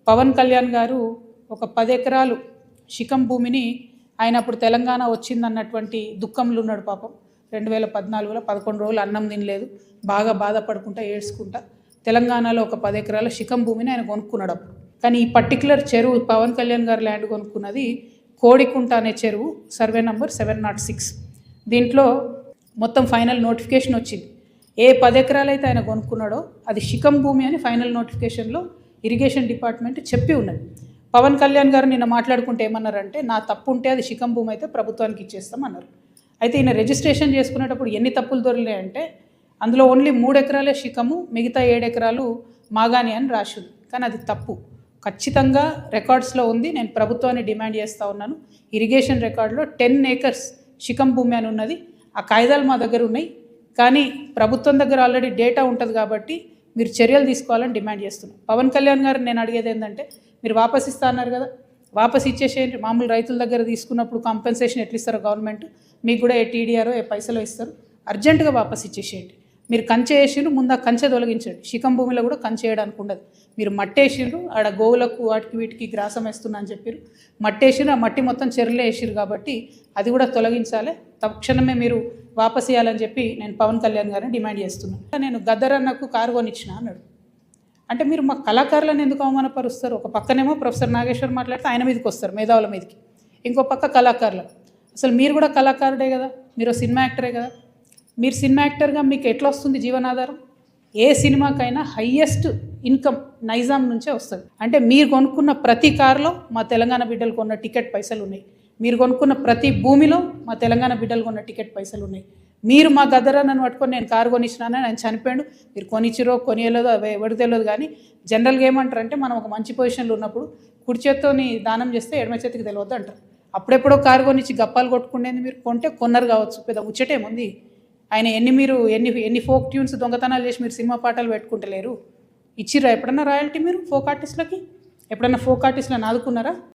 పవన్ కళ్యాణ్ గారు ఒక 10 ఎకరాలు శిఖం భూమిని ఆయన అప్పుడు తెలంగాణ వచ్చిందన్నటువంటి దుఃఖంలో ఉన్నాడు పాపం. 2014లో 11 రోజులు అన్నం తినలేదు, బాగా బాధపడుకుంటా ఏడ్చుకుంటా తెలంగాణలో ఒక 10 ఎకరాల శిఖం భూమిని ఆయన కొనుక్కున్నాడు అప్పుడు. కానీ ఈ పర్టికులర్ చెరువు పవన్ కళ్యాణ్ గారు ల్యాండ్ కొనుక్కున్నది కోడికుంట అనే చెరువు, సర్వే నంబర్ 706. దీంట్లో మొత్తం ఫైనల్ నోటిఫికేషన్ వచ్చింది. ఏ 10 ఎకరాలు అయితే ఆయన కొనుక్కున్నాడో అది శిఖం భూమి అని ఫైనల్ నోటిఫికేషన్లో ఇరిగేషన్ డిపార్ట్మెంట్ చెప్పి ఉన్నది. పవన్ కళ్యాణ్ గారు నిన్న మాట్లాడుకుంటే ఏమన్నారంటే, నా తప్పు ఉంటే అది శిఖం భూమి అయితే ప్రభుత్వానికి ఇచ్చేస్తాం అన్నారు. అయితే ఈయన రిజిస్ట్రేషన్ చేసుకునేటప్పుడు ఎన్ని తప్పులు దొరికినాయంటే, అందులో ఓన్లీ 3 ఎకరాలే శిఖము, మిగతా 7 ఎకరాలు మాగాని అని రాసింది. కానీ అది తప్పు, ఖచ్చితంగా రికార్డ్స్లో ఉంది. నేను ప్రభుత్వాన్ని డిమాండ్ చేస్తూ ఉన్నాను. ఇరిగేషన్ రికార్డులో 10 ఏకర్స్ శిఖం భూమి అని ఉన్నది. ఆ కాగితాలు మా దగ్గర ఉన్నాయి, కానీ ప్రభుత్వం దగ్గర ఆల్రెడీ డేటా ఉంటుంది కాబట్టి మీరు చర్యలు తీసుకోవాలని డిమాండ్ చేస్తున్నాను. పవన్ కళ్యాణ్ గారు నేను అడిగేది ఏంటంటే, మీరు వాపస్ ఇస్తా అన్నారు కదా, వాపస్ ఇచ్చేసేయండి. మామూలు రైతుల దగ్గర తీసుకున్నప్పుడు కాంపెన్సేషన్ ఎట్లా ఇస్తారో గవర్నమెంట్, మీకు కూడా ఏ టీడీఆరో ఏ పైసలు ఇస్తారు, అర్జెంటుగా వాపస్ ఇచ్చేసేయండి. మీరు కంచె వేసిండ్రు, ముందు ఆ కంచె తొలగించండి. శిఖం భూమిలో కూడా కంచె వేయడానికి ఉండదు. మీరు మట్టేసిండ్రు, ఆడ గోవులకు వాటికి వీటికి గ్రాసం వేస్తున్నా అని చెప్పారు. మట్టేసిండ్రు, ఆ మట్టి మొత్తం చెరువులే వేసిరు కాబట్టి అది కూడా తొలగించాలి. తక్షణమే మీరు వాపస్ ఇవ్వాలని చెప్పి నేను పవన్ కళ్యాణ్ గారిని డిమాండ్ చేస్తున్నాను. నేను గద్దర్ అన్నకు కారు కొనిచ్చిన అన్నాడు. అంటే మీరు మా కళాకారులను ఎందుకు అవమానపరుస్తారు? ఒక పక్కనేమో ప్రొఫెసర్ నాగేశ్వర్ మాట్లాడితే ఆయన మీదకి వస్తారు, మేధావుల మీదకి. ఇంకో పక్క కళాకారులు. అసలు మీరు కూడా కళాకారుడే కదా, మీరు సినిమా యాక్టరే కదా. మీరు సినిమా యాక్టర్గా మీకు ఎట్లా వస్తుంది జీవనాధారం? ఏ సినిమాకైనా హయ్యెస్ట్ ఇన్కమ్ నైజాం నుంచే వస్తుంది. అంటే మీరు కొనుక్కున్న ప్రతి కారులో మా తెలంగాణ బిడ్డలు కొన్న టికెట్ పైసలు ఉన్నాయి. మీరు కొనుక్కున్న ప్రతి భూమిలో మా తెలంగాణ బిడ్డలు కొన్న టికెట్ పైసలు ఉన్నాయి. మీరు మా గద్దరన్నను పట్టుకొని నేను కారు కొనిచ్చినానని ఆయన చనిపోయాడు. మీరు కొనిచ్చిరో కొనియలేదో ఎవరు తెలియదు. కానీ జనరల్గా ఏమంటారంటే, మనం ఒక మంచి పొజిషన్లో ఉన్నప్పుడు కుడి చేత్తోని దానం చేస్తే ఎడమ చేతికి తెలియదు అంటారు. అప్పుడెప్పుడో కారు కొనిచ్చి గప్పాలు కొట్టుకునేది మీరు కొంటే కొన్నారు కావచ్చు, పెద్ద ముచ్చటేముంది. ఆయన ఎన్ని ఫోక్ ట్యూన్స్ దొంగతనాలు చేసి మీరు సినిమా పాటలు పెట్టుకుంటలేరు. ఇచ్చిర్రా ఎప్పుడన్నా రాయల్టీ? మీరు ఫోక్ ఆర్టిస్టులకి ఎప్పుడన్నా ఫోక్ ఆర్టిస్టులను ఆదుకున్నారా?